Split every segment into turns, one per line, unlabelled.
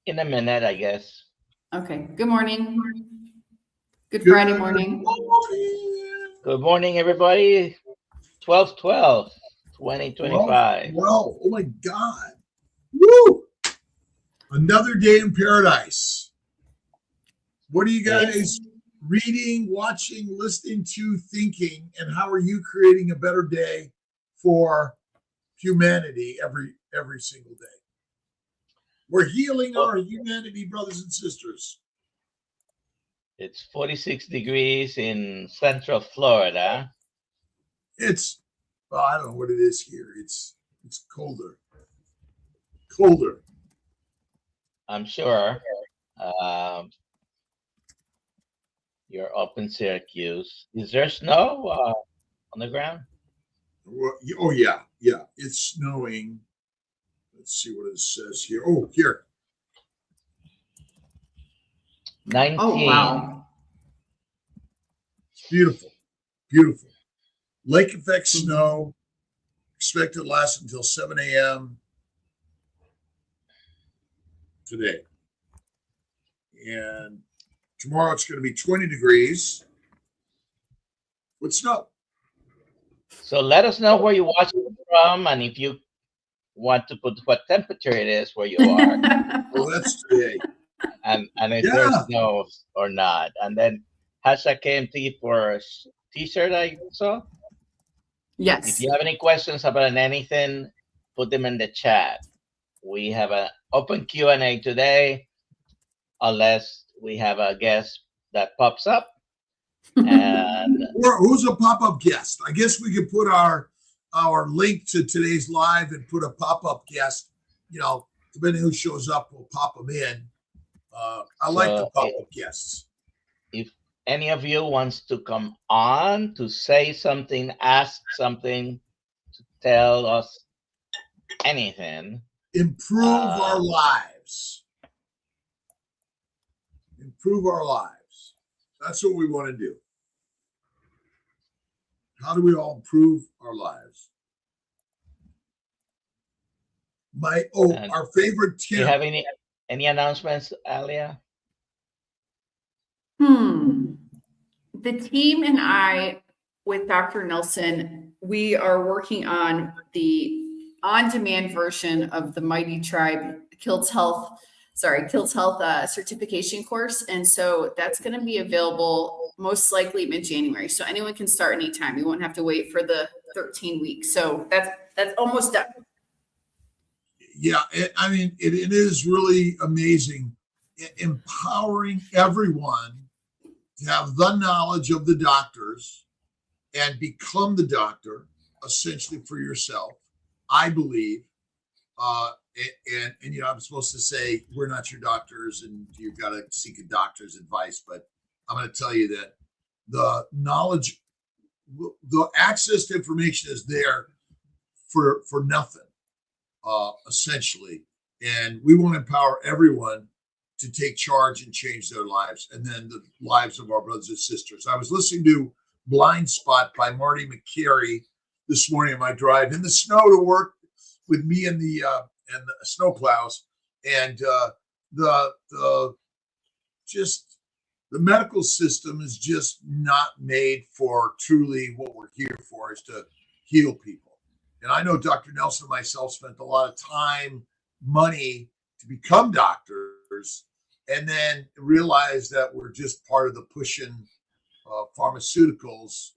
In a minute, I guess.
Okay. Good morning. Good Friday morning.
Good morning, everybody. 12/12/2025.
Wow. Oh my God. Woo! Another day in paradise. What are you guys reading, watching, listening to, thinking, and how are you creating a better day for humanity every single day? We're healing our humanity, brothers and sisters.
It's 46 degrees in Central Florida.
It's, well, I don't know what it is here. It's colder. Colder.
I'm sure. You're up in Syracuse. Is there snow on the ground?
Oh, yeah. Yeah. It's snowing. Let's see what it says here. Oh, here.
19.
Oh, wow.
It's beautiful. Beautiful. Lake effect snow. Expected to last until 7 a.m. today. And tomorrow it's going to be 20 degrees with snow.
So let us know where you're watching from and if you want to put what temperature it is where you are.
Well, that's today.
And if there's snow or not. And then hashtag KMT for t-shirt I saw.
Yes.
If you have any questions about anything, put them in the chat. We have an open Q&A today, unless we have a guest that pops up. And
who's a pop-up guest? I guess we could put our link to today's live and put a pop-up guest. You know, depending who shows up, we'll pop them in. I like the pop-up guests.
If any of you wants to come on to say something, ask something, to tell us anything.
Improve our lives. Improve our lives. That's what we want to do. How do we all improve our lives? Our favorite tip.
Do you have any announcements, Alia?
The team and I, with Dr. Nelson, we are working on the on-demand version of the Mighty Tribe Kiltz Health certification course. And so that's going to be available most likely mid-January. So anyone can start anytime. You won't have to wait for the 13 weeks. So that's almost done.
Yeah, I mean, it is really amazing, empowering everyone to have the knowledge of the doctors and become the doctor, essentially, for yourself. I believe, and you know, I'm supposed to say we're not your doctors and you've got to seek a doctor's advice, but I'm going to tell you that the knowledge, the access to information is there for nothing. Essentially, and we want to empower everyone to take charge and change their lives, and then the lives of our brothers and sisters. I was listening to Blind Spot by Marty McCary this morning on my drive in the snow to work with me and the snow plows, and the medical system is just not made for truly what we're here for, is to heal people. And I know Dr. Nelson and myself spent a lot of time, money to become doctors, and then realized that we're just part of the pushing pharmaceuticals,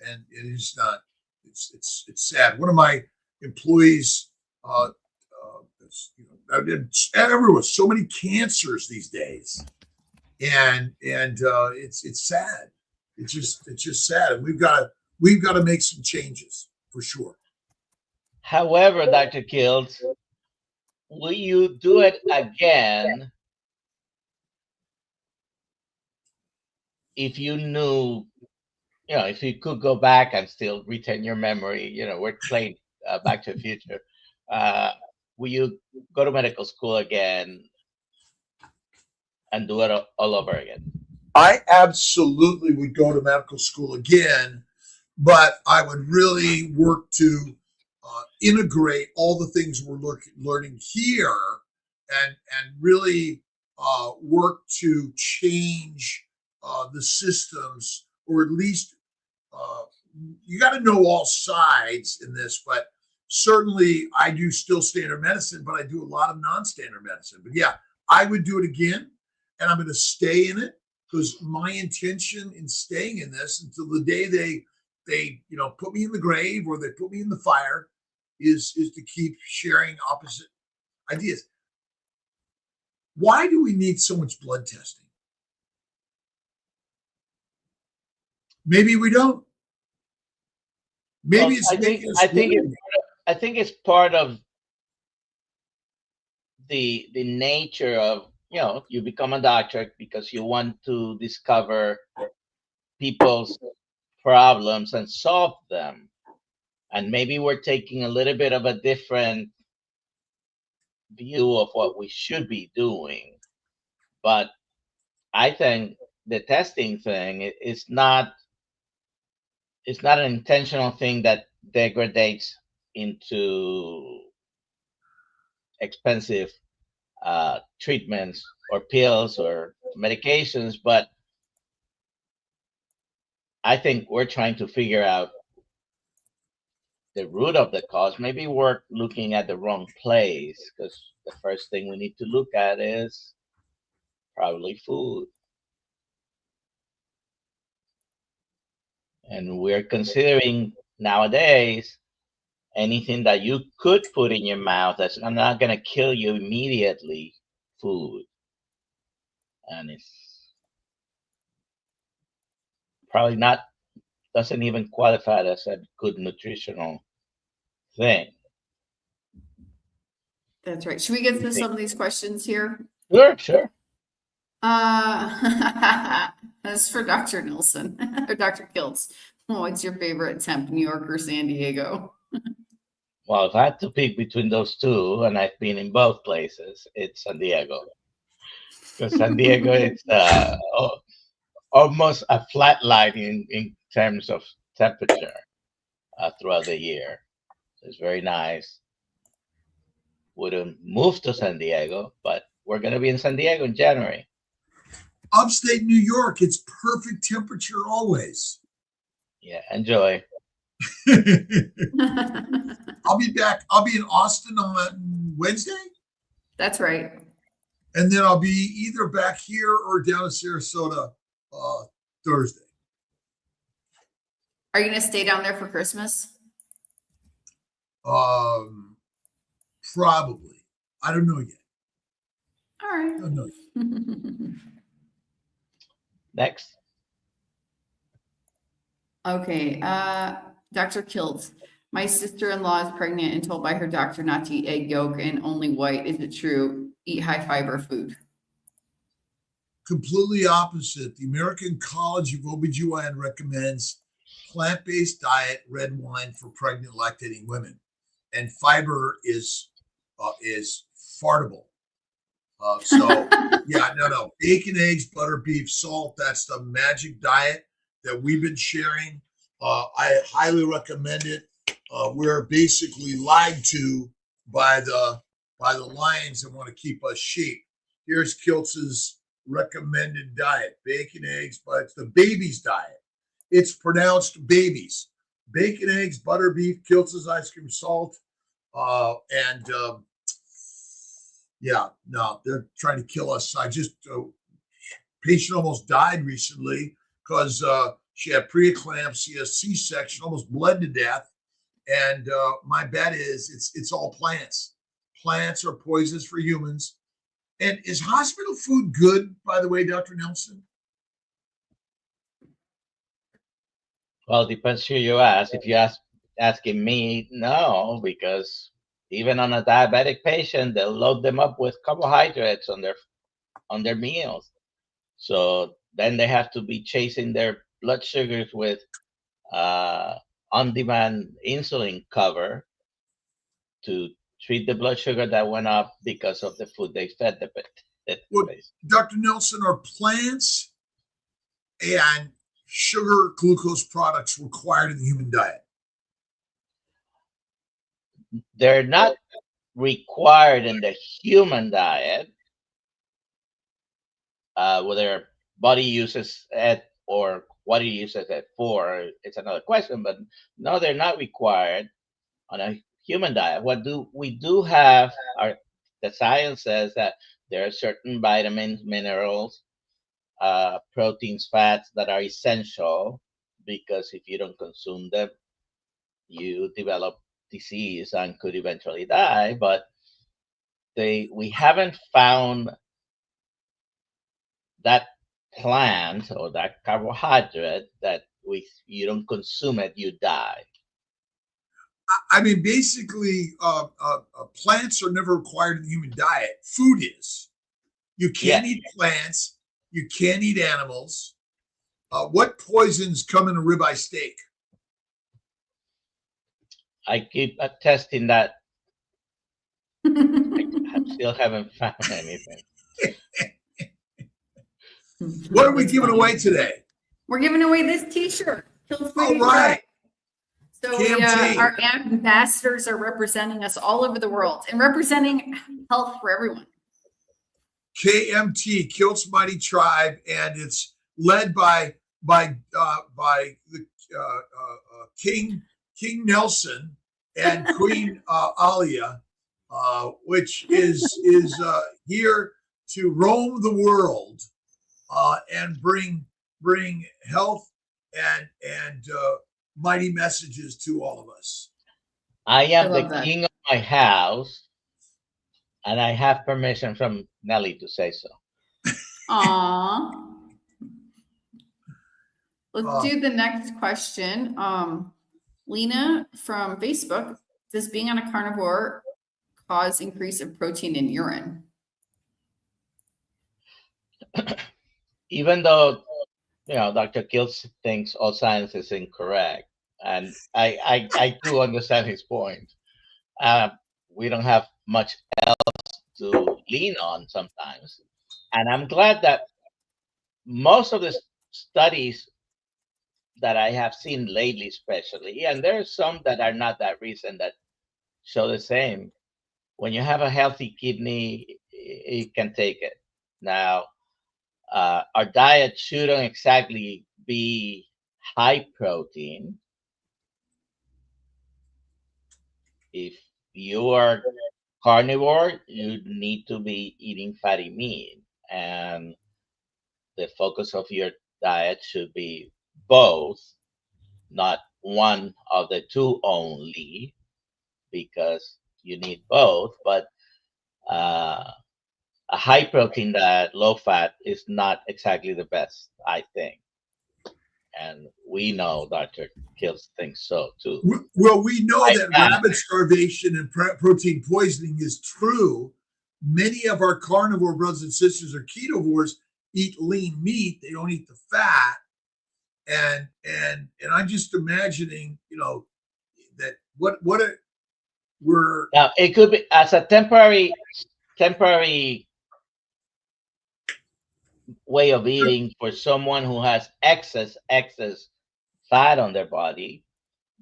and it is not. It's sad. One of my employees, everyone, so many cancers these days, and it's sad. It's just sad, and we've got to make some changes. For sure.
However, Dr. Kiltz, will you do it again if you knew, you know, if you could go back and still retain your memory? You know, we're playing Back to the Future. Will you go to medical school again and do it all over again?
I absolutely would go to medical school again. But I would really work to integrate all the things we're learning here and really work to change the systems, or at least you got to know all sides in this. But certainly I do still standard medicine, but I do a lot of non-standard medicine. But yeah, I would do it again, and I'm going to stay in it, because my intention in staying in this until the day they put me in the grave or they put me in the fire is to keep sharing opposite ideas. Why do we need so much blood testing? Maybe we don't. Maybe it's making us.
I think it's part of the nature of, you become a doctor because you want to discover people's problems and solve them. And maybe we're taking a little bit of a different view of what we should be doing. But I think the testing thing is not an intentional thing that degrades into expensive treatments or pills or medications, but I think we're trying to figure out the root of the cause. Maybe we're looking at the wrong place, because the first thing we need to look at is probably food. And we're considering nowadays anything that you could put in your mouth that's not going to kill you immediately, food. And it's probably doesn't even qualify as a good nutritional thing.
That's right. Should we get to some of these questions here?
Sure.
That's for Dr. Nelson or Dr. Kiltz. What's your favorite temp, New York or San Diego?
Well, if I had to pick between those two, and I've been in both places, it's San Diego. Because San Diego is almost a flat line in terms of temperature throughout the year. It's very nice. Wouldn't move to San Diego, but we're going to be in San Diego in January.
Upstate New York, it's perfect temperature always.
Yeah, enjoy.
I'll be back. I'll be in Austin on Wednesday.
That's right.
And then I'll be either back here or down in Sarasota Thursday.
Are you going to stay down there for Christmas?
Probably. I don't know yet.
All right.
I don't know yet.
Next.
Okay. Dr. Kiltz. My sister-in-law is pregnant and told by her doctor not to eat egg yolk and only white. Is it true? Eat high fiber food.
Completely opposite. The American College of OBGYN recommends plant-based diet, red wine for pregnant lactating women. And fiber is fartable. No. Bacon, eggs, butter, beef, salt. That's the magic diet that we've been sharing. I highly recommend it. We're basically lied to by the lions that want to keep us sheep. Here's Kiltz's recommended diet: bacon, eggs, but it's the baby's diet. It's pronounced babies. Bacon, eggs, butter, beef, Kiltz's ice cream, salt, they're trying to kill us. I just patient almost died recently because she had preeclampsia, C-section, almost bled to death. And my bet is it's all plants. Plants are poisonous for humans. And is hospital food good, by the way, Dr. Nelson?
Well, it depends who you ask. If you asking me, no, because even on a diabetic patient, they'll load them up with carbohydrates on their meals. So then they have to be chasing their blood sugars with on-demand insulin cover to treat the blood sugar that went up because of the food they fed the patient.
Dr. Nelson, are plants and sugar glucose products required in the human diet?
They're not required in the human diet, whether body uses it or what it uses it for, it's another question. But no, they're not required on a human diet. We do have the science says that there are certain vitamins, minerals, proteins, fats that are essential, because if you don't consume them, you develop disease and could eventually die. But we haven't found that plant or that carbohydrate that you don't consume it, you die.
I mean, basically, plants are never required in the human diet. Food is. You can't eat plants. You can't eat animals. What poisons come in a ribeye steak?
I keep testing that. I still haven't found anything.
What are we giving away today?
We're giving away this T-shirt.
All right.
So our ambassadors are representing us all over the world and representing health for everyone.
KMT, Kiltz Mighty Tribe, and it's led by the King Nelson and Queen Alia, which is here to roam the world and bring health and mighty messages to all of us.
I am the king of my house, and I have permission from Nelly to say so.
Aww. Let's do the next question. Lena from Facebook, does being on a carnivore cause increase of protein in urine?
Even though, Dr. Kiltz thinks all science is incorrect, and I do understand his point. We don't have much else to lean on sometimes. And I'm glad that most of the studies that I have seen lately, especially, and there are some that are not that recent that show the same. When you have a healthy kidney, you can take it. Now, our diet shouldn't exactly be high protein. If you are carnivore, you need to be eating fatty meat, and the focus of your diet should be both, not one of the two only, because you need both. But a high protein diet, low fat, is not exactly the best, I think. And we know Dr. Kiltz thinks so too.
Well, we know that rabbit starvation and protein poisoning is true. Many of our carnivore brothers and sisters are ketovores, eat lean meat. They don't eat the fat. And I'm just imagining, that we're
now, it could be as a temporary way of eating for someone who has excess fat on their body.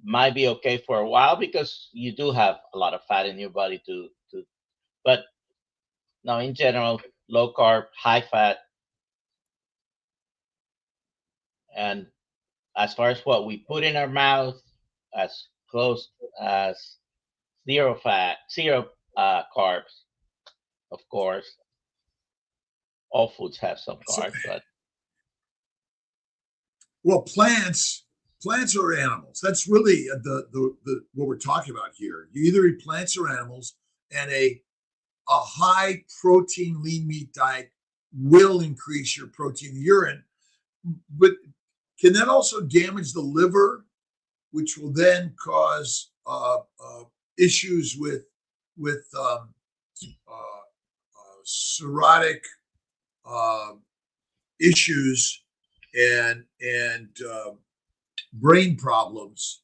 Might be okay for a while because you do have a lot of fat in your body but now in general, low carb, high fat. And as far as what we put in our mouth, as close as zero carbs, of course. All foods have some carbs, but
plants are animals. That's really the what we're talking about here. You either eat plants or animals, and a high protein lean meat diet will increase your protein in the urine. But can that also damage the liver, which will then cause issues with cirrhotic issues and brain problems?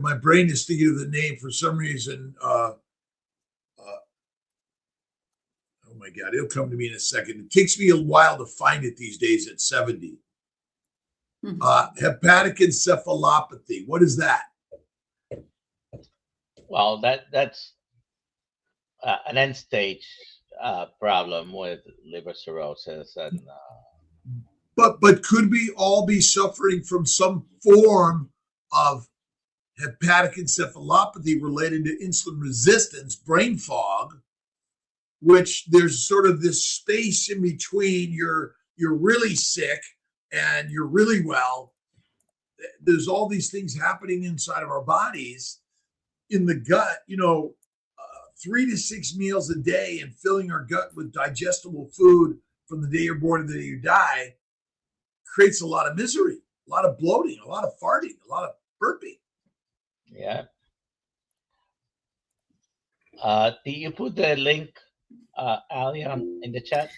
My brain is thinking of the name for some reason. Oh my God, it'll come to me in a second. It takes me a while to find it these days at 70. Hepatic encephalopathy. What is that?
Well, that's an end stage problem with liver cirrhosis, and
But could we all be suffering from some form of hepatic encephalopathy related to insulin resistance, brain fog, which there's sort of this space in between you're really sick and you're really well. There's all these things happening inside of our bodies in the gut, 3 to 6 meals a day and filling our gut with digestible food from the day you're born to the day you die creates a lot of misery, a lot of bloating, a lot of farting, a lot of burping.
yeah. Did you put the link, Ali, in the chat?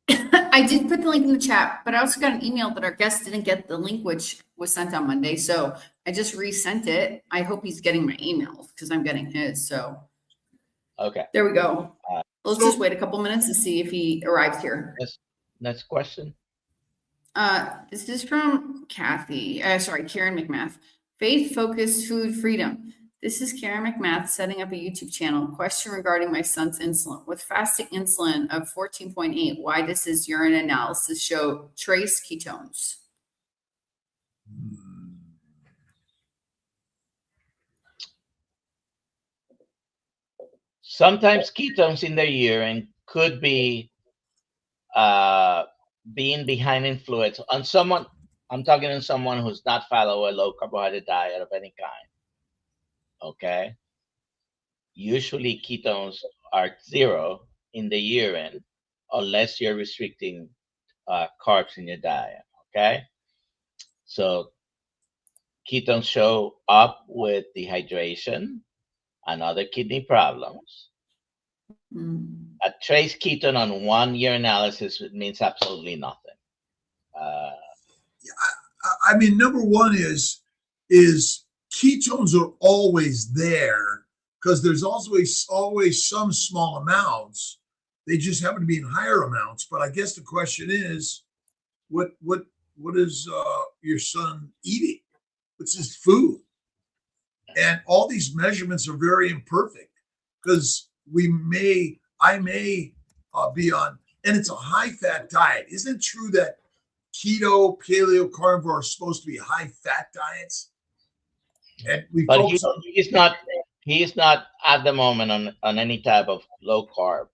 I did put the link in the chat, but I also got an email that our guest didn't get the link, which was sent on Monday. So I just resent it. I hope he's getting my emails because I'm getting his. So
Okay.
there we go. Let's just wait a couple minutes to see if he arrives here.
Next question.
This is from Karen McMath. Faith-focused food freedom. This is Karen McMath setting up a YouTube channel. Question regarding my son's insulin. With fasting insulin of 14.8, why does his urine analysis show trace ketones?
Sometimes ketones in the urine could be being behind in fluids on someone. I'm talking to someone who's not follow a low carbohydrate diet of any kind. Okay. Usually ketones are 0 in the urine unless you're restricting carbs in your diet. Okay. So ketones show up with dehydration and other kidney problems. A trace ketone on one urinalysis means absolutely nothing.
I mean, number one is ketones are always there because there's always some small amounts. They just happen to be in higher amounts. But I guess the question is, what is your son eating? What's his food? And all these measurements are very imperfect because I may be on, and it's a high fat diet. Isn't it true that keto, paleo, carnivore are supposed to be high fat diets? And
but he's not at the moment on any type of low carb.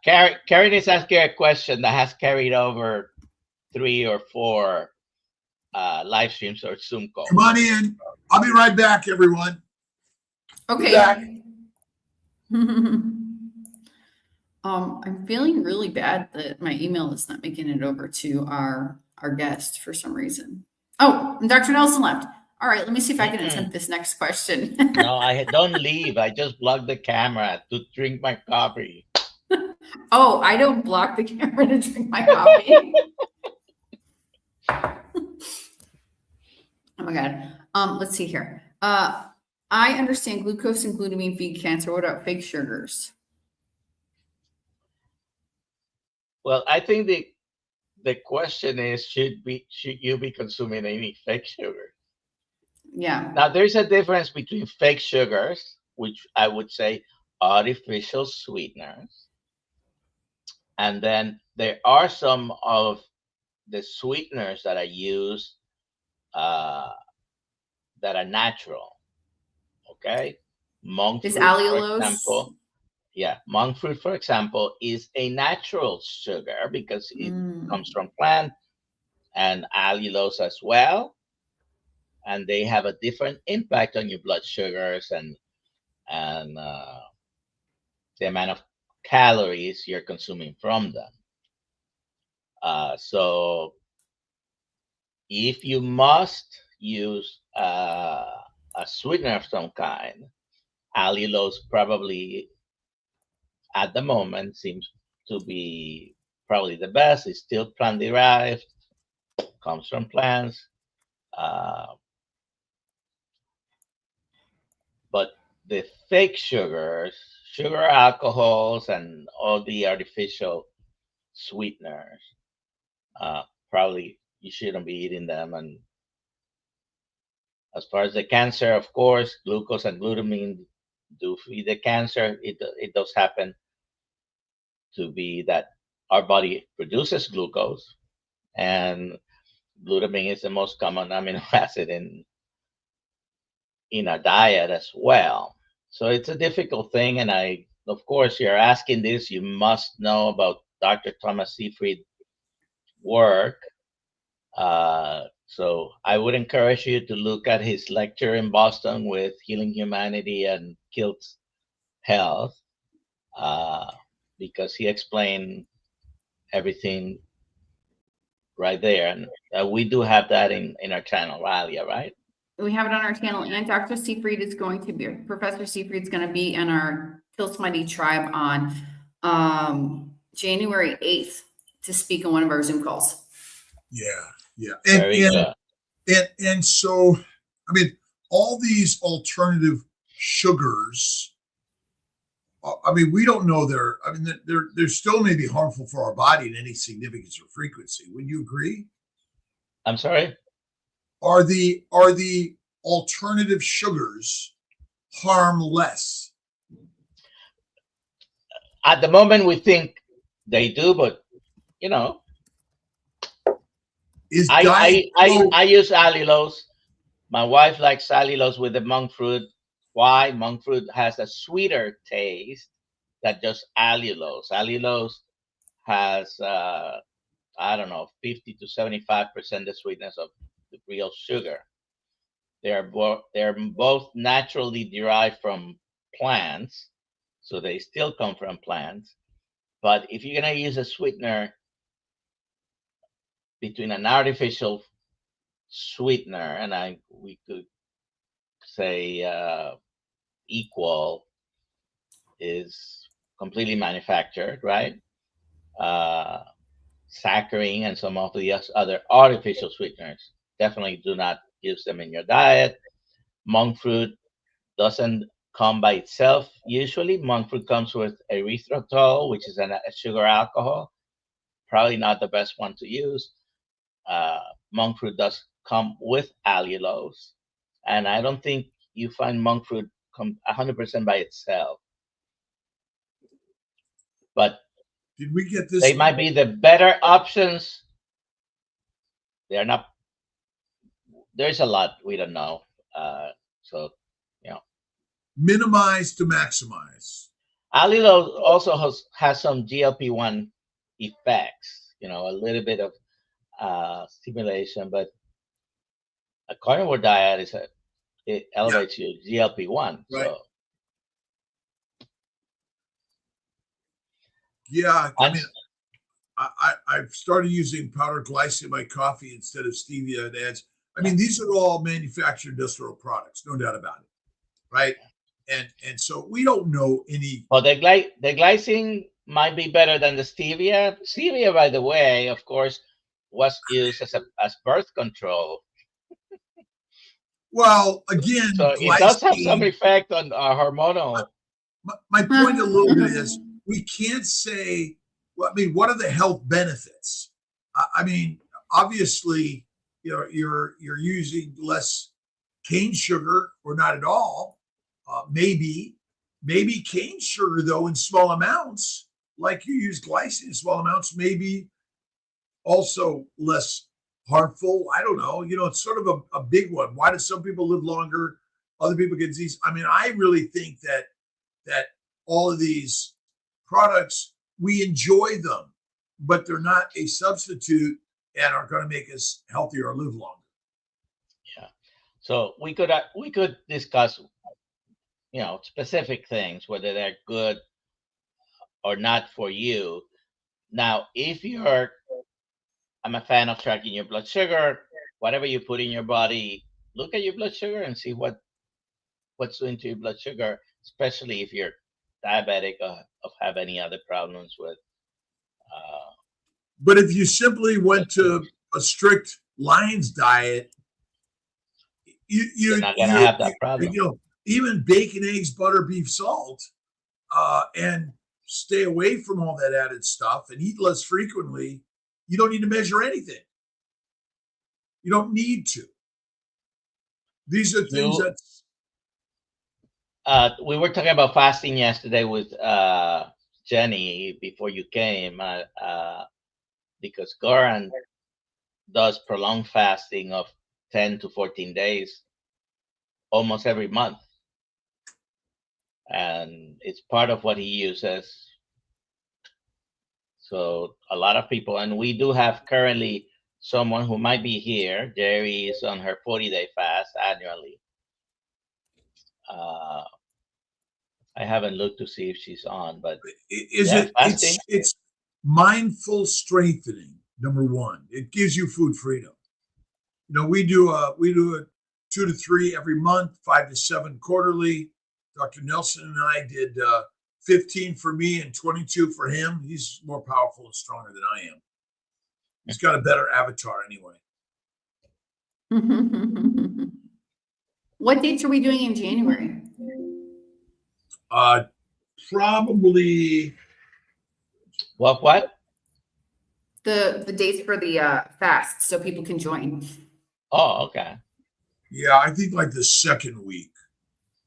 Karen is asking a question that has carried over 3 or 4 live streams or Zoom calls.
Come on in. I'll be right back, everyone.
Okay. I'm feeling really bad that my email is not making it over to our guest for some reason. Oh, and Dr. Nelson left. All right, let me see if I can attempt this next question.
No, I don't leave. I just blocked the camera to drink my coffee.
Oh, I don't block the camera to drink my coffee. Oh my God. Let's see here. I understand glucose and glutamine feed cancer. What about fake sugars?
Well, I think the question is, should you be consuming any fake sugar?
Yeah.
Now, there's a difference between fake sugars, which I would say artificial sweeteners, and then there are some of the sweeteners that are used that are natural. Okay, monk fruit, for example. Yeah, monk fruit, for example, is a natural sugar because it comes from plant, and allulose as well. And they have a different impact on your blood sugars and the amount of calories you're consuming from them. So if you must use a sweetener of some kind, allulose probably at the moment seems to be probably the best. It's still plant derived, comes from plants. But the fake sugars, sugar alcohols, and all the artificial sweeteners, probably you shouldn't be eating them. And As far as the cancer, of course, glucose and glutamine do feed the cancer. It does happen to be that our body produces glucose, and glutamine is the most common amino acid in our diet as well. So it's a difficult thing, and of course, you're asking this, you must know about Dr. Thomas Seyfried's work. So I would encourage you to look at his lecture in Boston with Healing Humanity and Kiltz Health, because he explained everything right there. And we do have that in our channel, Alia, right?
We have it on our channel, and Dr. Seyfried is going to be, Professor Seyfried is going to be in our Kiltz Mighty Tribe on January 8th to speak on one of our Zoom calls.
Yeah. And so, I mean, all these alternative sugars, I mean, we don't know they're still may be harmful for our body in any significance or frequency. Would you agree?
I'm sorry?
Are the alternative sugars harmless?
At the moment, we think they do, but you know, I use allulose. My wife likes allulose with the monk fruit. Why? Monk fruit has a sweeter taste than just allulose. Allulose has I don't know, 50 to 75% the sweetness of the real sugar. They're both naturally derived from plants, so they still come from plants. But if you're gonna use a sweetener between an artificial sweetener and we could say equal is completely manufactured, right? Saccharin and some of the other artificial sweeteners, definitely do not use them in your diet. Monk fruit doesn't come by itself. Usually monk fruit comes with erythritol, which is a sugar alcohol. Probably not the best one to use. Monk fruit does come with allulose, and I don't think you find monk fruit come 100% by itself. But
did we get this?
They might be the better options. They're not. There's a lot we don't know. So, you know,
minimize to maximize.
Allulose also has some GLP-1 effects. You know, a little bit of stimulation, but a carnivore diet it elevates your GLP-1.
Right.
So.
Yeah, I mean, I've started using powdered glycine in my coffee instead of stevia and ads. I mean, these are all manufactured industrial products, no doubt about it, right? And so we don't know any.
Well, the glycine might be better than the stevia. Stevia, by the way, of course, was used as birth control.
Well, again,
so it does have some effect on our hormonal.
My point a little bit is we can't say. Well, I mean, what are the health benefits? I mean, obviously, you're using less cane sugar or not at all. Maybe cane sugar though in small amounts, like you use glycine in small amounts, maybe also less harmful. I don't know. It's sort of a big one. Why do some people live longer? Other people get disease. I mean, I really think that all of these products, we enjoy them, but they're not a substitute and are going to make us healthier or live longer.
Yeah. So we could discuss, specific things, whether they're good or not for you. Now, I'm a fan of tracking your blood sugar. Whatever you put in your body, look at your blood sugar and see what's doing to your blood sugar, especially if you're diabetic or have any other problems with.
But if you simply went to a strict Lions diet, you're
not going to have that problem.
Even bacon, eggs, butter, beef, salt, and stay away from all that added stuff and eat less frequently. You don't need to measure anything. You don't need to. these are things that
we were talking about fasting yesterday with Jenny before you came, because Goran does prolonged fasting of 10 to 14 days almost every month. And it's part of what he uses. So a lot of people, and we do have currently someone who might be here. Jerry is on her 40-day fast annually. I haven't looked to see if she's on, but
it's mindful strengthening. Number one, it gives you food freedom. You know, we do a 2 to 3 every month, 5 to 7 quarterly. Dr. Nelson and I did 15 for me and 22 for him. He's more powerful and stronger than I am. He's got a better avatar anyway.
What dates are we doing in January?
Probably.
What?
The dates for the fast, so people can join.
Oh, okay.
Yeah, I think like the second week.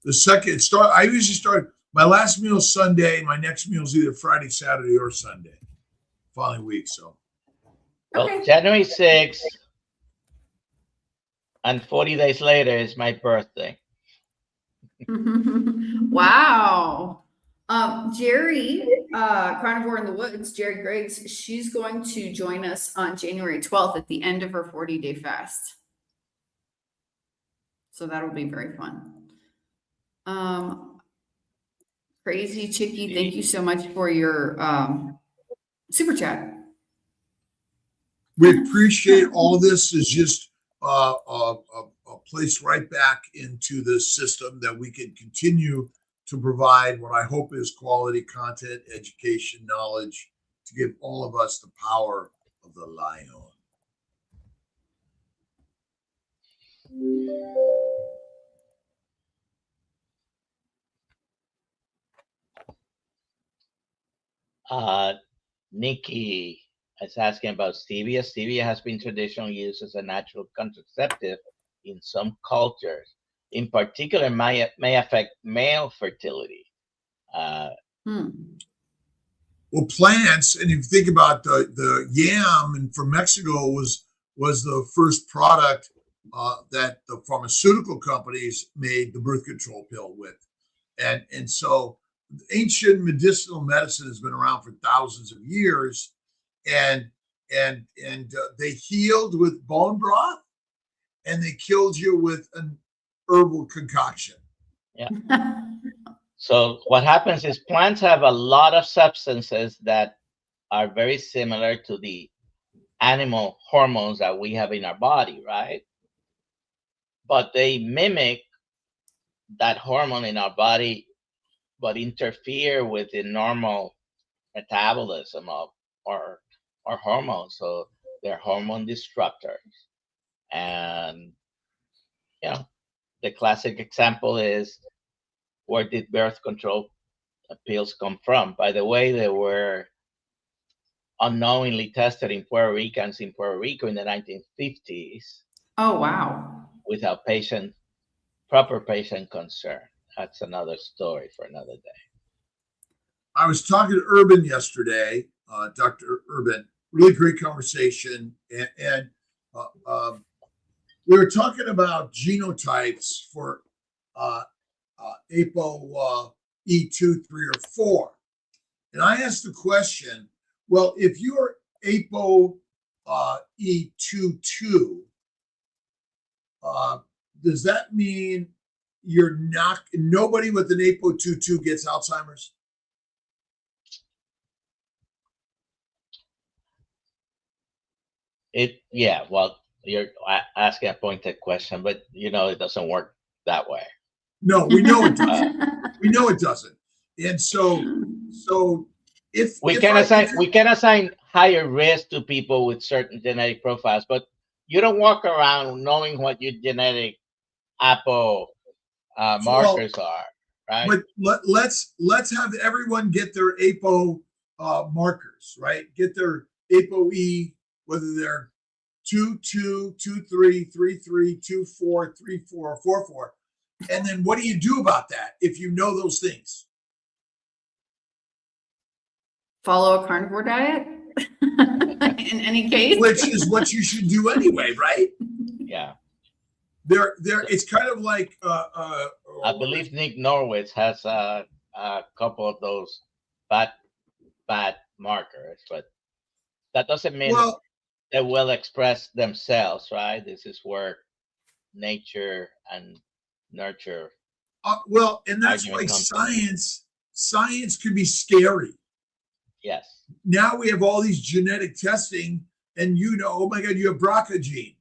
I usually start, my last meal is Sunday. My next meal is either Friday, Saturday, or Sunday, following week. So,
well, January 6th, and 40 days later is my birthday.
Wow. Jerry, Carnivore in the Woods, Jerry Griggs, she's going to join us on January 12th at the end of her 40-day fast. So that'll be very fun. Crazy Chicky, thank you so much for your super chat.
We appreciate all of this. Is just a place right back into the system that we can continue to provide what I hope is quality content, education, knowledge, to give all of us the power of the lion.
Nikki is asking about stevia. Stevia has been traditionally used as a natural contraceptive in some cultures. In particular, may affect male fertility.
Well, plants, and if you think about the yam, and from Mexico was the first product that the pharmaceutical companies made the birth control pill with, and so ancient medicinal medicine has been around for thousands of years, and they healed with bone broth, and they killed you with an herbal concoction.
Yeah. So what happens is plants have a lot of substances that are very similar to the animal hormones that we have in our body, right? But they mimic that hormone in our body, but interfere with the normal metabolism of our hormones. So they're hormone disruptors. And, you know, the classic example is, where did birth control pills come from? By the way, they were unknowingly tested in Puerto Ricans in Puerto Rico in the 1950s.
Oh, wow.
Without proper patient concern. That's another story for another day.
I was talking to Urban yesterday, Dr. Urban, really great conversation. And we were talking about genotypes for ApoE2, 3, or 4. And I asked the question, well, if you're ApoE22, does that mean nobody with an ApoE22 gets Alzheimer's?
Yeah, well, you're asking a pointed question, but you know it doesn't work that way.
No, we know it doesn't. We know it doesn't. And so if
we can assign higher risk to people with certain genetic profiles, but you don't walk around knowing what your genetic Apo markers are, right?
But let's have everyone get their Apo markers, right? Get their ApoE, whether they're 2, 2, 3, 3, 3, 2, 4, 3, 4, 4, 4. And then what do you do about that if you know those things?
Follow a carnivore diet in any case.
Which is what you should do anyway, right?
Yeah.
There. It's kind of like
I believe Nick Norwitz has a couple of those bad markers, but that doesn't mean they will express themselves, right? This is where nature and nurture.
And that's why science can be scary.
Yes.
Now we have all these genetic testing, and oh my God, you have BRCA gene,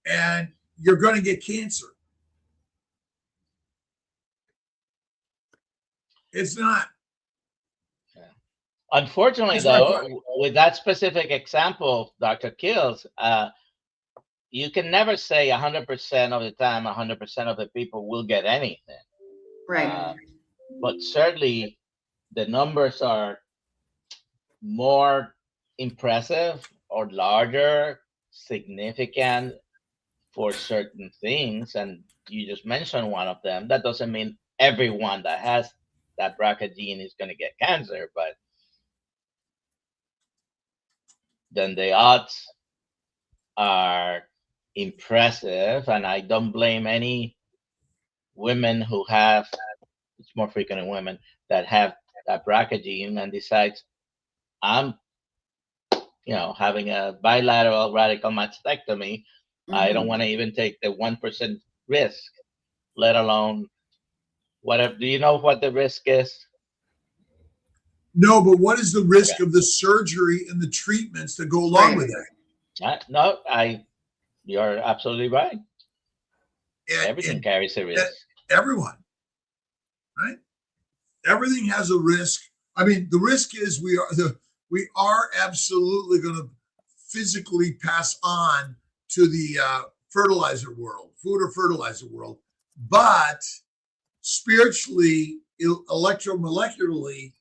and you're going to get cancer. It's not.
Yeah. Unfortunately, though, with that specific example, Dr. Kiltz, you can never say 100% of the time, 100% of the people will get anything.
Right.
But certainly the numbers are more impressive or larger, significant for certain things. And you just mentioned one of them. That doesn't mean everyone that has that BRCA gene is going to get cancer, but then the odds are impressive. And I don't blame any women who have, it's more frequent in women that have that BRCA gene and decides, I'm having a bilateral radical mastectomy. I don't want to even take the 1% risk, let alone whatever. Do you know what the risk is?
No, but what is the risk of the surgery and the treatments that go along with that?
No, you're absolutely right. Everything carries a risk.
Everyone, right? Everything has a risk. I mean, the risk is we are absolutely going to physically pass on to the fertilizer world, food or fertilizer world, but spiritually, electromolecularly,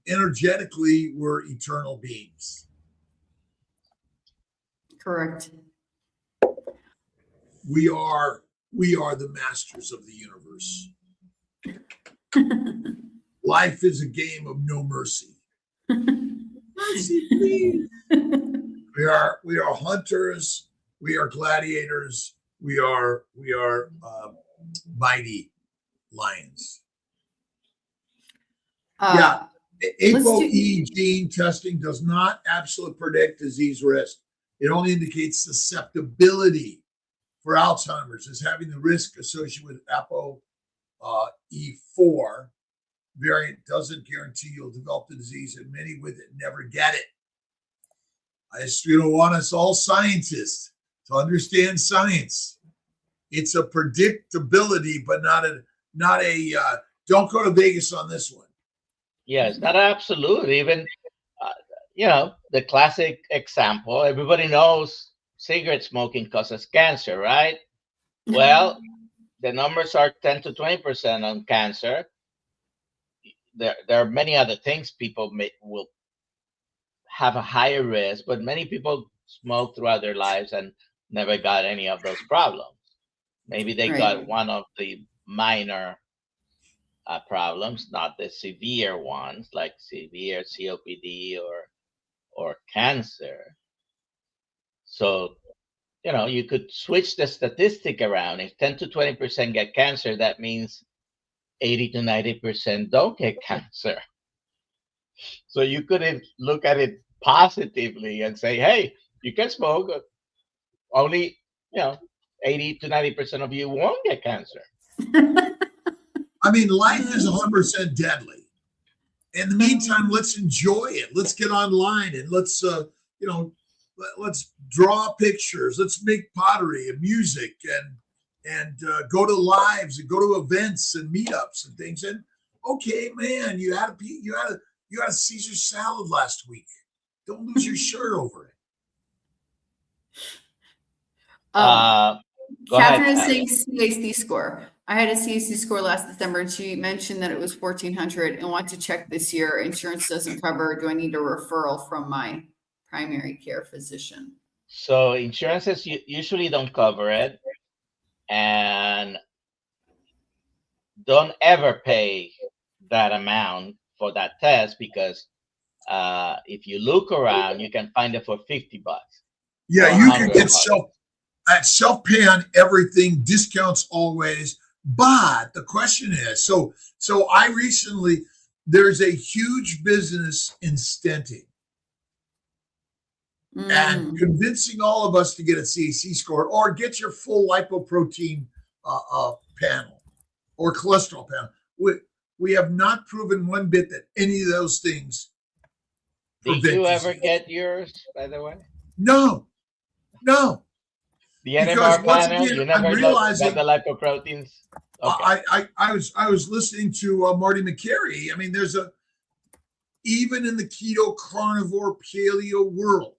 energetically, we're eternal beings.
Correct.
We are the masters of the universe. Life is a game of no mercy. Mercy, please. We are hunters. We are gladiators. We are mighty lions. ApoE gene testing does not absolutely predict disease risk. It only indicates susceptibility for Alzheimer's as having the risk associated with ApoE4 variant doesn't guarantee you'll develop the disease, and many with it never get it. I just want us all scientists to understand science. It's a predictability, but not a don't go to Vegas on this one.
Yeah, it's not absolute. Even the classic example, everybody knows cigarette smoking causes cancer, right? Well, the numbers are 10 to 20% on cancer. There are many other things people will have a higher risk, but many people smoke throughout their lives and never got any of those problems. Maybe they got one of the minor problems, not the severe ones like severe COPD or cancer. So, you could switch the statistic around. If 10 to 20% get cancer, that means 80 to 90% don't get cancer. So you could look at it positively and say, hey, you can smoke. Only, 80 to 90% of you won't get cancer.
I mean, life is 100% deadly. In the meantime, let's enjoy it. Let's get online and let's draw pictures. Let's make pottery and music and go to lives and go to events and meetups and things. And okay, man, you had a Caesar salad last week. Don't lose your shirt over it.
Catherine is saying CAC score. I had a CAC score last December, and she mentioned that it was 1,400 and want to check this year. Insurance doesn't cover. Do I need a referral from my primary care physician?
So insurances usually don't cover it, and don't ever pay that amount for that test, because if you look around, you can find it for $50.
Yeah,
or
you can get
$100.
self-pay on everything, discounts always. But the question is, so I recently, there's a huge business in stenting and convincing all of us to get a CAC score or get your full lipoprotein panel or cholesterol panel. We have not proven one bit that any of those things
Did you ever get yours, by the way?
No.
The
Because
NMR
once
panel,
again,
you
I'm
never
realizing
got the lipoproteins? Okay.
I was listening to Marty McCary. I mean, even in the keto, carnivore, paleo world,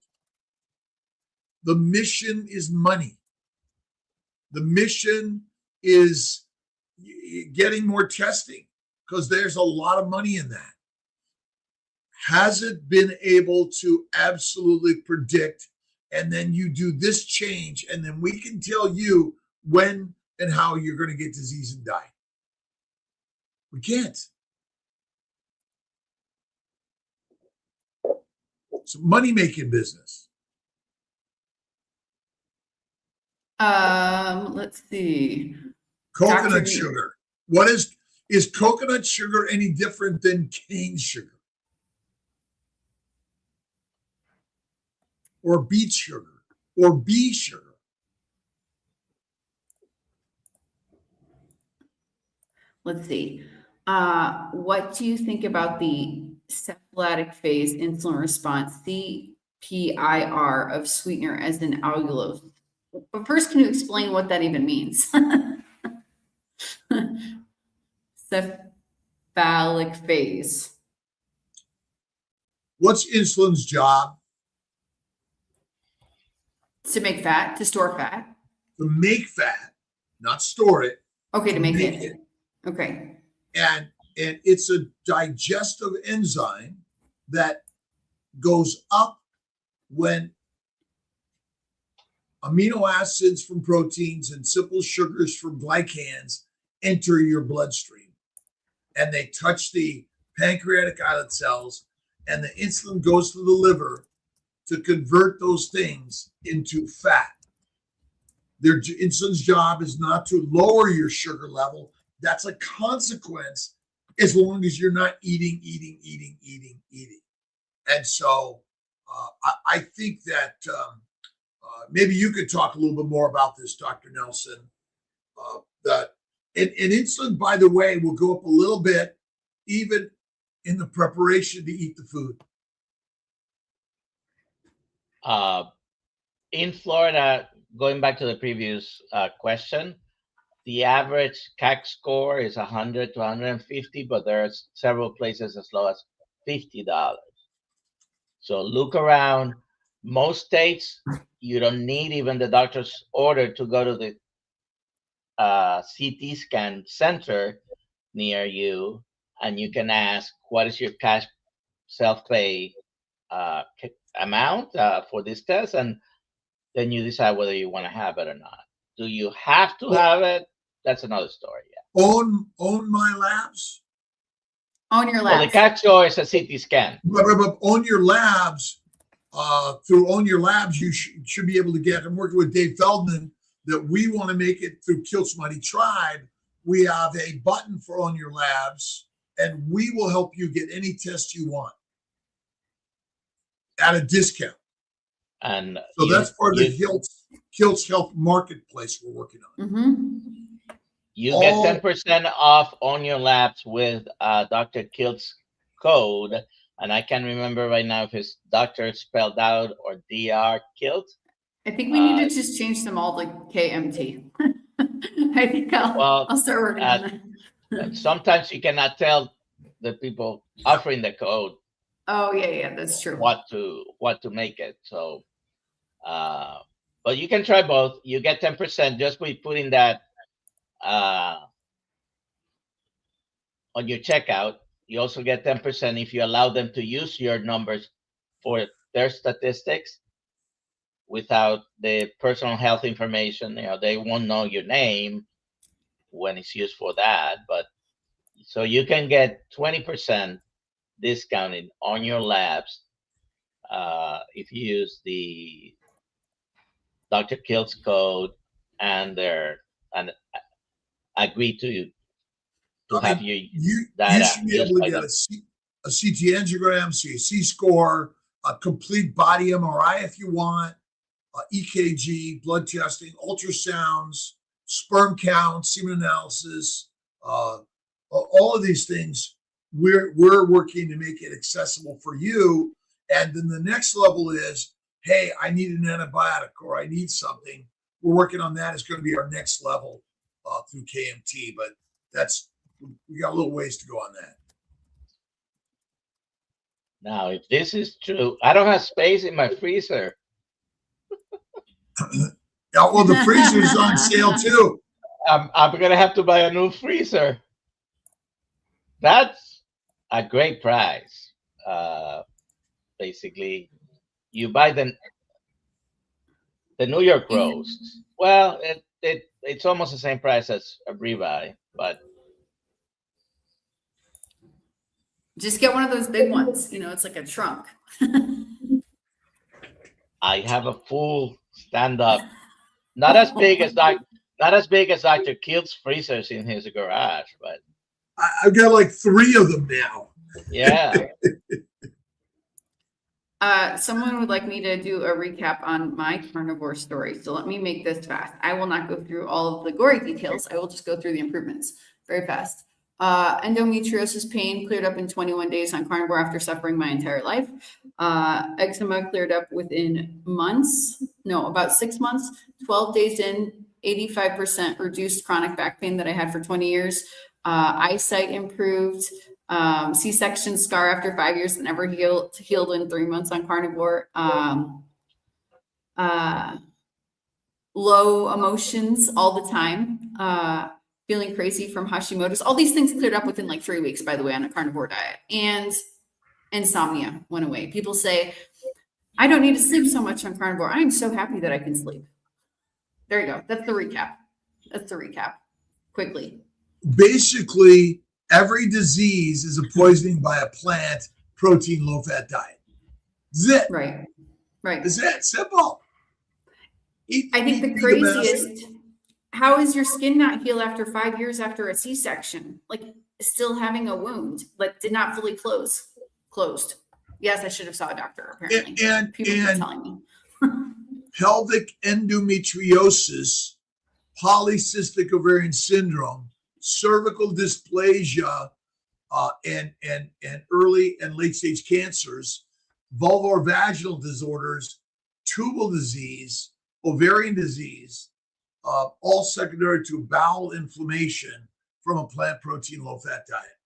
the mission is money. The mission is getting more testing because there's a lot of money in that. Has it been able to absolutely predict? And then you do this change, and then we can tell you when and how you're going to get disease and die. We can't. It's a money-making business.
Let's see.
Coconut sugar. What is coconut sugar any different than cane sugar? Or beet sugar? Or bee sugar?
Let's see. What do you think about the cephalatic phase insulin response, CPIR, of sweetener as an allulose? But first, can you explain what that even means? Cephalic phase.
What's insulin's job?
To make fat, to store fat.
To make fat, not store it.
Okay, to make it. Okay.
And it's a digestive enzyme that goes up when amino acids from proteins and simple sugars from glycans enter your bloodstream. And they touch the pancreatic islet cells, and the insulin goes to the liver to convert those things into fat. Their insulin's job is not to lower your sugar level. That's a consequence as long as you're not eating. And so I think that maybe you could talk a little bit more about this, Dr. Nelson. That and insulin, by the way, will go up a little bit even in the preparation to eat the food.
In Florida, going back to the previous question, the average CAC score is 100 to 150, but there's several places as low as $50. So look around. Most states, you don't need even the doctor's order to go to the CT scan center near you, and you can ask, what is your cash self-pay amount for this test? And then you decide whether you want to have it or not. Do you have to have it? That's another story. Yeah.
Own my labs.
Own your labs.
Well, the CAC score is a CT scan.
But own your labs. Through Own Your Labs, you should be able to get. I'm working with Dave Feldman that we want to make it through Kiltz Mighty Tribe. We have a button for Own Your Labs, and we will help you get any test you want at a discount.
And
so that's part of the Kiltz Health Marketplace we're working on.
Mm-hmm.
You get 10% off Own Your Labs with Dr. Kiltz code. And I can't remember right now if his doctor spelled out or Dr. Kiltz.
I think we need to just change them all to KMT. I think I'll start working on that.
Sometimes you cannot tell the people offering the code.
Oh yeah, that's true.
What to make it. So, but you can try both. You get 10% just by putting that on your checkout. You also get 10% if you allow them to use your numbers for their statistics without the personal health information. They won't know your name when it's used for that, but so you can get 20% discounted on your labs if you use the Dr. Kiltz code and agree to have your
you
data
should be
used
able to
by
get
them.
a CT angiogram, CAC score, a complete body MRI if you want, EKG, blood testing, ultrasounds, sperm count, semen analysis, all of these things. We're working to make it accessible for you. And then the next level is, hey, I need an antibiotic or I need something. We're working on that. It's going to be our next level through KMT, but we got a little ways to go on that.
Now, if this is true, I don't have space in my freezer.
Yeah, well, the freezer is on sale too.
I'm gonna have to buy a new freezer. That's a great price. Basically, you buy the New York roast. Well, it's almost the same price as a ribeye, but
Just get one of those big ones. It's like a trunk.
I have a full stand-up, not as big as Dr. Kiltz freezers in his garage, but
I've got like 3 of them now.
yeah.
Someone would like me to do a recap on my carnivore story. So let me make this fast. I will not go through all of the gory details. I will just go through the improvements very fast. Endometriosis pain cleared up in 21 days on carnivore after suffering my entire life. Eczema cleared up within about 6 months. 12 days in, 85% reduced chronic back pain that I had for 20 years. Eyesight improved. C-section scar after 5 years that never healed in 3 months on carnivore. Low emotions all the time. Feeling crazy from Hashimoto's. All these things cleared up within like 3 weeks, by the way, on a carnivore diet. And insomnia went away. People say, I don't need to sleep so much on carnivore. I'm so happy that I can sleep. There you go. That's the recap. Quickly.
Basically, every disease is a poisoning by a plant protein low-fat diet. That's it.
Right.
That's it. Simple.
I think the craziest, how is your skin not heal after 5 years after a C-section? Like still having a wound, but did not fully closed. Yes, I should have saw a doctor, apparently.
And
people were telling me.
Pelvic endometriosis, polycystic ovarian syndrome, cervical dysplasia, and early and late stage cancers, vulvar vaginal disorders, tubal disease, ovarian disease, all secondary to bowel inflammation from a plant protein low-fat diet.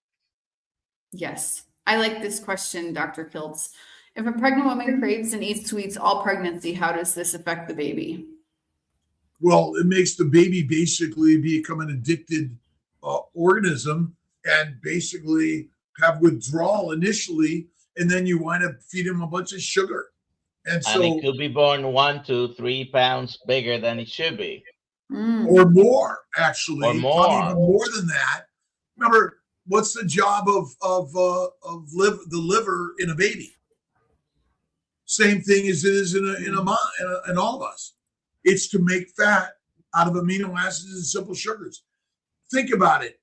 Yes. I like this question, Dr. Kiltz. If a pregnant woman craves and eats sweets all pregnancy, how does this affect the baby?
Well, it makes the baby basically become an addicted organism and basically have withdrawal initially, and then you wind up feeding him a bunch of sugar. And so
it could be born 1 to 3 pounds bigger than it should be.
Or more, actually.
Or more.
Probably even more than that. Remember, what's the job of the liver in a baby? Same thing as it is in all of us. It's to make fat out of amino acids and simple sugars. Think about it.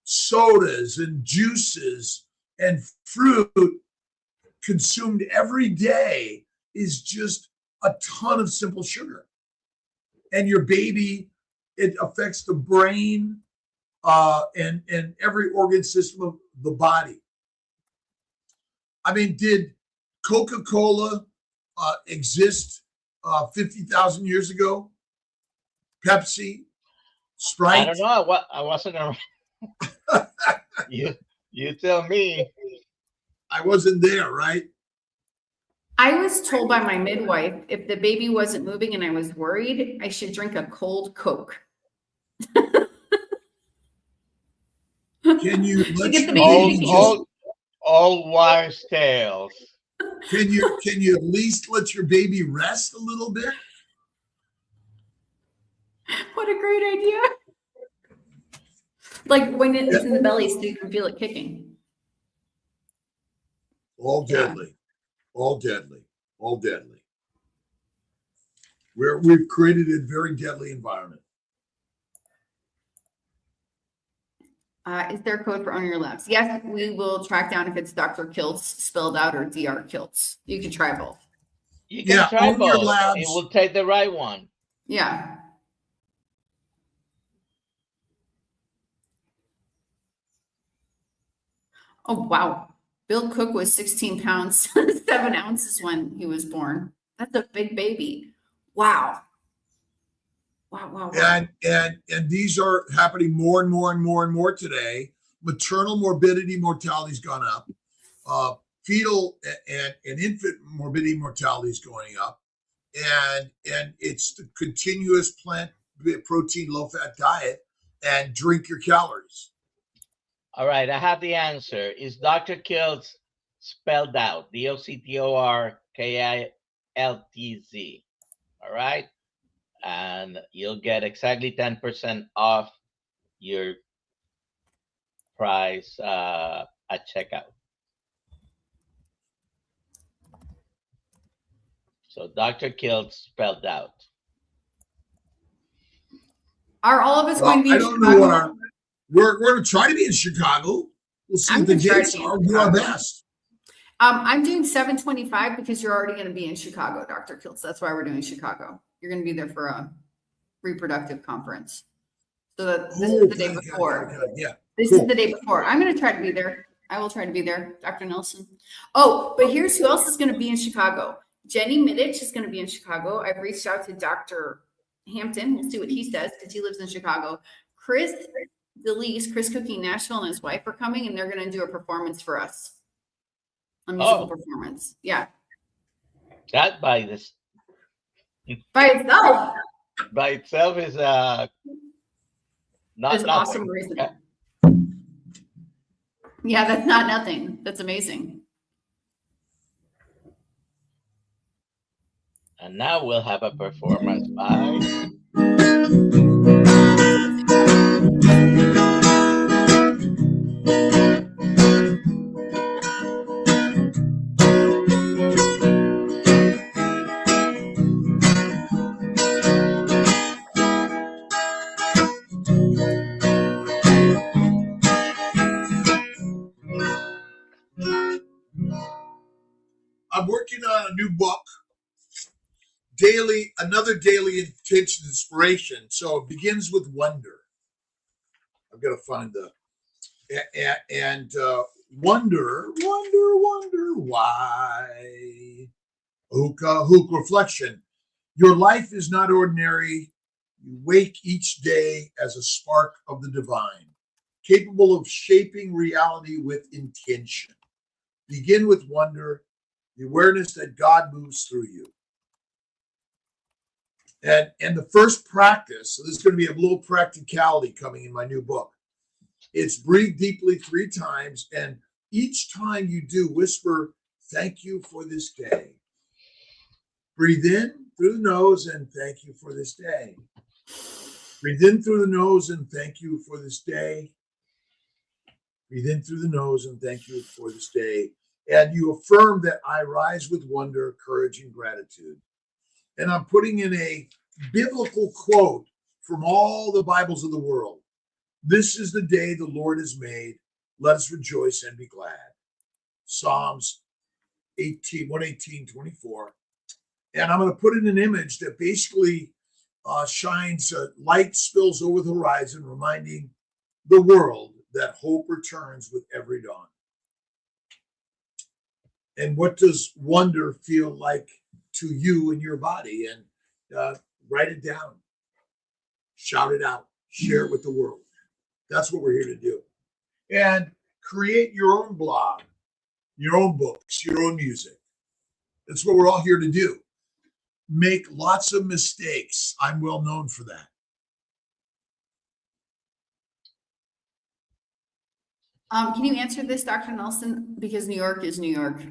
Sodas and juices and fruit consumed every day is just a ton of simple sugar. And your baby, it affects the brain and every organ system of the body. I mean, did Coca-Cola exist 50,000 years ago? Pepsi, Sprite?
I don't know. I wasn't around. You tell me.
I wasn't there, right?
I was told by my midwife, if the baby wasn't moving and I was worried, I should drink a cold Coke.
Can you let
get
your
the
baby
baby
just
all wives' tales.
Can you at least let your baby rest a little bit?
What a great idea. Like when it's in the belly so you can feel it kicking.
All deadly. All deadly. All deadly. We've created a very deadly environment.
Is there a code for owning your labs? Yes, we will track down if it's Dr. Kiltz spelled out or Dr. Kiltz. You can try both.
You can try
own your
both.
labs.
It will take the right one.
Yeah. Oh, wow. Bill Cook was 16 pounds, 7 ounces when he was born. That's a big baby. Wow. Wow.
And these are happening more and more and more and more today. Maternal morbidity mortality has gone up. Fetal and infant morbidity mortality is going up. And it's the continuous plant protein low fat diet and drink your calories.
All right, I have the answer. Is Dr. Kiltz spelled out? DOCTORKILTZ. All right. And you'll get exactly 10% off your price at checkout. So Dr. Kiltz spelled out.
Are all of us going to be in
don't
Chicago?
know we're going to try to be in Chicago. We'll see what the dates are. We'll do our best.
I'm doing 725 because you're already going to be in Chicago, Dr. Kiltz. That's why we're doing Chicago. You're going to be there for a reproductive conference. So this is the day before.
Yeah.
This is the day before. I'm going to try to be there. I will try to be there, Dr. Nelson. Oh, but here's who else is going to be in Chicago. Jenny Middich is going to be in Chicago. I've reached out to Dr. Hampton. We'll see what he says because he lives in Chicago. Chris Delise, Chris Cooking Nashville, and his wife are coming, and they're going to do a performance for us. A musical performance. Yeah.
That by itself is not
That's
nothing.
awesome reason. Yeah, that's not nothing. That's amazing.
And now we'll have a performance by
I'm working on a new book, another daily intention inspiration. So it begins with wonder. I've got to find wonder why. Hook reflection. Your life is not ordinary. You wake each day as a spark of the divine, capable of shaping reality with intention. Begin with wonder, the awareness that God moves through you. And the first practice, so there's going to be a little practicality coming in my new book. It's breathe deeply 3 times, and each time you do, whisper, thank you for this day. Breathe in through the nose and thank you for this day. Breathe in through the nose and thank you for this day. Breathe in through the nose and thank you for this day. And you affirm that I rise with wonder, courage, and gratitude. And I'm putting in a biblical quote from all the Bibles of the world. This is the day the Lord has made. Let us rejoice and be glad. Psalms 118:24. And I'm going to put in an image that basically shines, light spills over the horizon, reminding the world that hope returns with every dawn. And what does wonder feel like to you in your body? And write it down, shout it out, share it with the world. That's what we're here to do. And create your own blog, your own books, your own music. That's what we're all here to do. Make lots of mistakes. I'm well known for that.
Can you answer this, Dr. Nelson? Because New York is New York.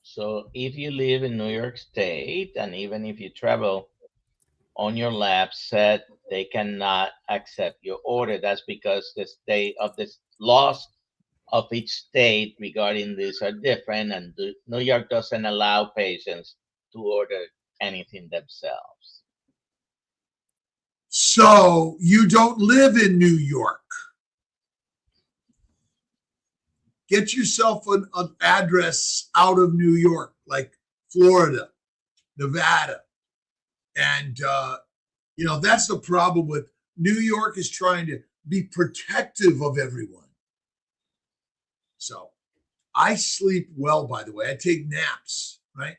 So if you live in New York State, and even if you travel on your lab set, they cannot accept your order. That's because the state of the laws of each state regarding this are different, and New York doesn't allow patients to order anything themselves.
So you don't live in New York. Get yourself an address out of New York, like Florida, Nevada. And, that's the problem with New York is trying to be protective of everyone. So I sleep well, by the way. I take naps, right?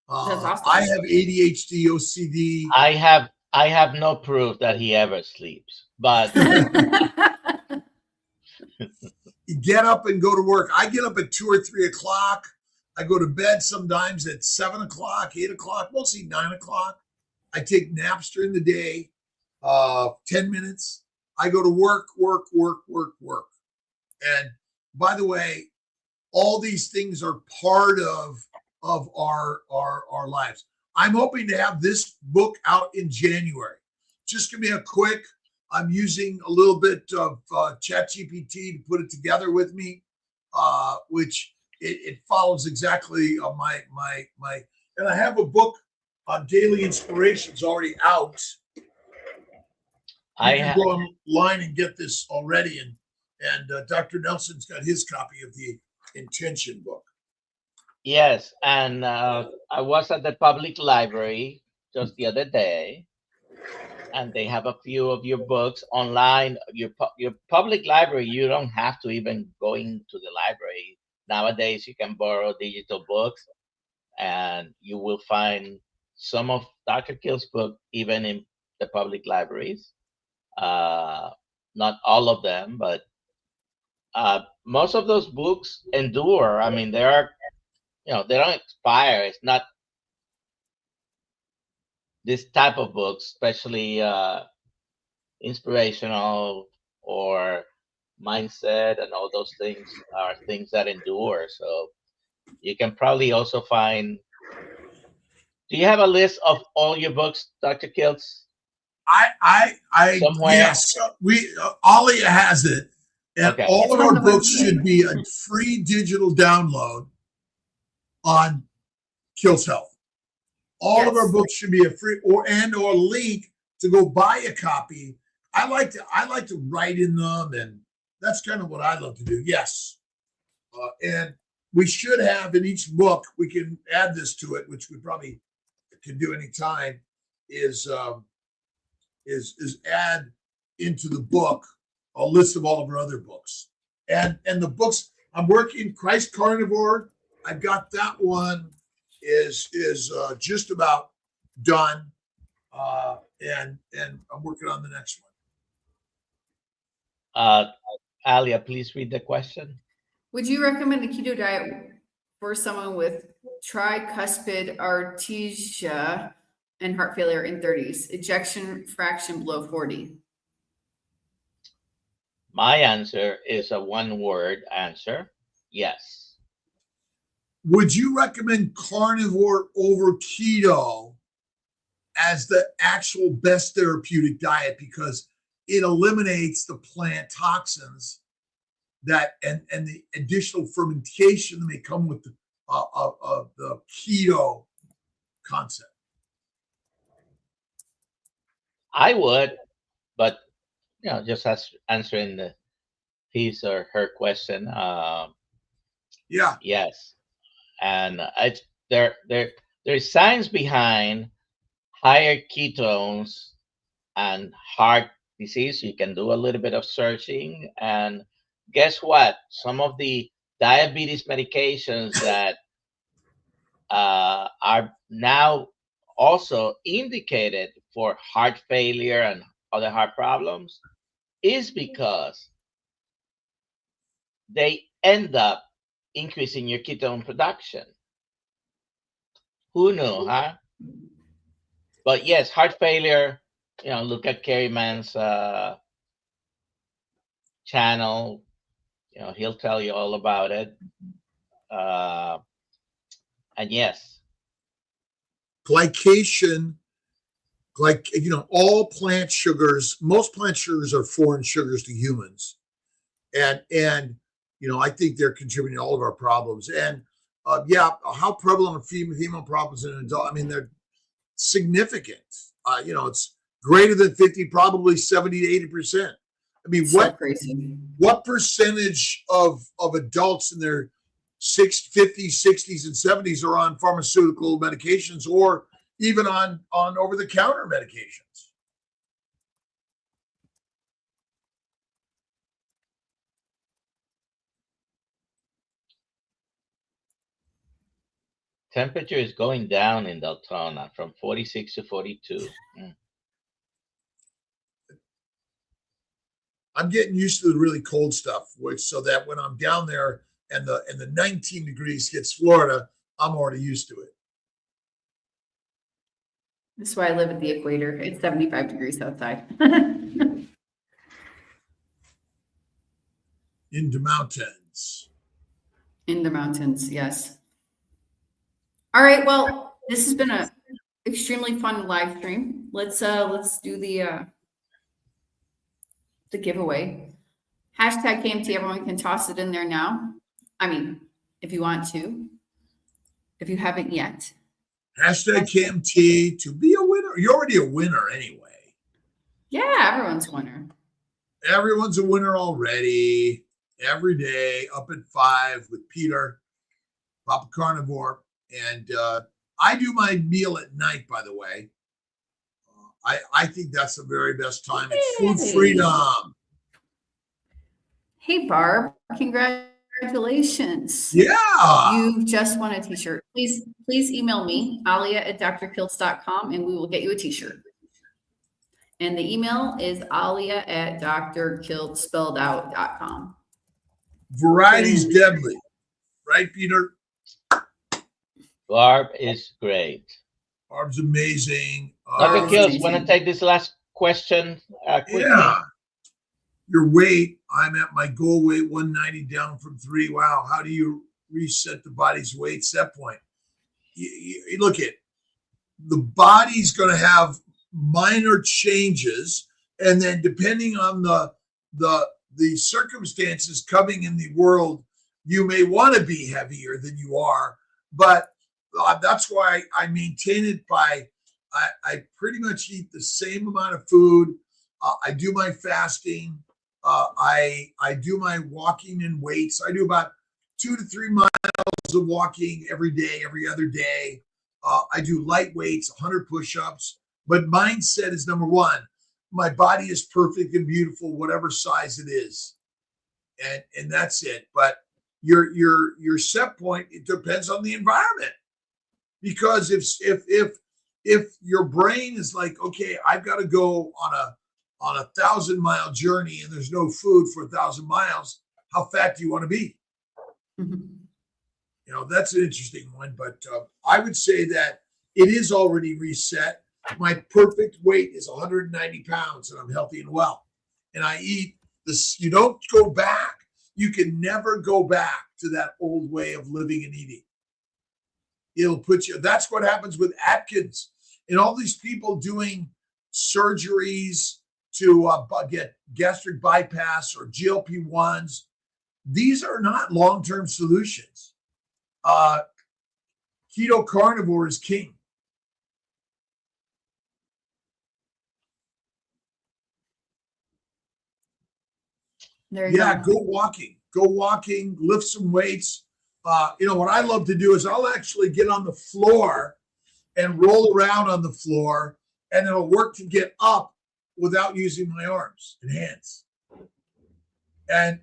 That's awesome.
I have ADHD, OCD.
I have no proof that he ever sleeps, but
You get up and go to work. I get up at 2 or 3 o'clock. I go to bed sometimes at 7 o'clock, 8 o'clock, mostly 9 o'clock. I take naps during the day, 10 minutes. I go to work. And by the way, all these things are part of our lives. I'm hoping to have this book out in January. Just give me a quick. I'm using a little bit of ChatGPT to put it together with me, which it follows exactly my. And I have a book on daily inspirations already out. You can go online and get this already, and Dr. Nelson's got his copy of the Intention book.
yes, and I was at the public library just the other day, and they have a few of your books online. Your public library, you don't have to even go into the library. Nowadays, you can borrow digital books, and you will find some of Dr. Kiltz's book even in the public libraries. Not all of them, but most of those books endure. I mean, they are, they don't expire. It's not this type of books, especially inspirational or mindset and all those things are things that endure. So you can probably also find. Do you have a list of all your books, Dr. Kiltz?
I
Somewhere?
Yes, Alia has it, and
Okay.
all
It's
of
on
our
the
books
website.
should be a free digital download on Kiltz Health. All of our books should be a free or link to go buy a copy. I like to write in them, and that's kind of what I love to do. Yes, and we should have in each book. We can add this to it, which we probably can do anytime. Is add into the book a list of all of our other books, and the books I'm working. Christ Carnivore, I've got that one is just about done, and I'm working on the next one.
Alia, please read the question.
Would you recommend a keto diet for someone with tricuspid artesia and heart failure in 30s, ejection fraction below 40?
My answer is a one-word answer. Yes.
Would you recommend carnivore over keto as the actual best therapeutic diet because it eliminates the plant toxins that and the additional fermentation that may come with the keto concept?
I would, but just answering his or her question.
Yeah.
Yes, and there's science behind higher ketones and heart disease. You can do a little bit of searching, and guess what? Some of the diabetes medications that are now also indicated for heart failure and other heart problems is because they end up increasing your ketone production. Who knew, huh? But yes, heart failure, look at Kerry Mann's channel. He'll tell you all about it. And yes,
glycation, all plant sugars, most plant sugars are foreign sugars to humans. And I think they're contributing to all of our problems. And how prevalent are female problems in an adult? I mean, they're significant. It's greater than 50, probably 70 to 80%. I mean, what percentage of adults in their 50s, 60s, and 70s are on pharmaceutical medications or even on over-the-counter medications?
temperature is going down in Deltona from 46 to 42.
I'm getting used to the really cold stuff, so that when I'm down there and the 19 degrees hits Florida, I'm already used to it.
This is why I live at the equator. It's 75 degrees outside.
In the mountains.
In the mountains, yes. All right. Well, this has been a extremely fun live stream. Let's do the giveaway. Hashtag KMT. Everyone can toss it in there now. I mean, if you want to, if you haven't yet.
Hashtag KMT to be a winner. You're already a winner anyway.
Yeah, everyone's a winner.
Everyone's a winner already. Every day up at 5 with Peter, Papa Carnivore. And I do my meal at night, by the way. I think that's the very best time. It's food freedom.
Hey, Barb, congratulations.
Yeah.
You just won a t-shirt. Please email me, alia@drkiltz.com, and we will get you a t-shirt. And the email is alia@drkiltz.com.
Variety's deadly. Right, Peter?
Barb is great.
Barb's amazing.
Dr. Kiltz, want to take this last question quickly?
Yeah. Your weight, I'm at my goal weight, 190 down from 3. Wow. How do you reset the body's weight set point? You look at the body's going to have minor changes. And then depending on the circumstances coming in the world, you may want to be heavier than you are. But that's why I maintain it by I pretty much eat the same amount of food. I do my fasting. I do my walking in weights. I do about 2 to 3 miles of walking every day, every other day. I do light weights, 100 push-ups. But mindset is number one. My body is perfect and beautiful, whatever size it is, and that's it. But your set point, it depends on the environment. Because if your brain is like, okay, I've got to go on a 1,000-mile journey and there's no food for 1,000 miles, how fat do you want to be? Mm-hmm. That's an interesting one. But I would say that it is already reset. My perfect weight is 190 pounds and I'm healthy and well. And I eat this. You don't go back. You can never go back to that old way of living and eating. It'll put you, that's what happens with Atkins and all these people doing surgeries to get gastric bypass or GLP-1s. These are not long-term solutions. Keto carnivore is king. Go walking, lift some weights. What I love to do is I'll actually get on the floor and roll around on the floor, and it'll work to get up without using my arms and hands. And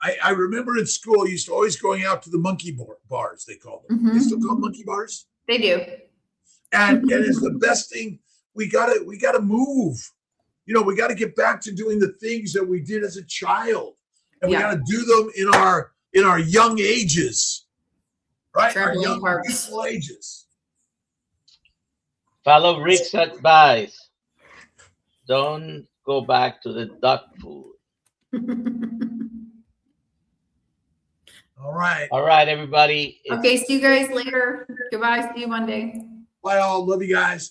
I remember in school, I used to always going out to the monkey bars, they call them. Mm-hmm. They still call them monkey bars?
They do.
And it's the best thing. We gotta move. We got to get back to doing the things that we did as a child, and we got to do them in our young ages, right? Our young beautiful ages.
Follow Rick's advice. Don't go back to the duck food.
All right.
All right, everybody.
Okay, see you guys later. Goodbye. See you Monday.
Bye all. Love you guys.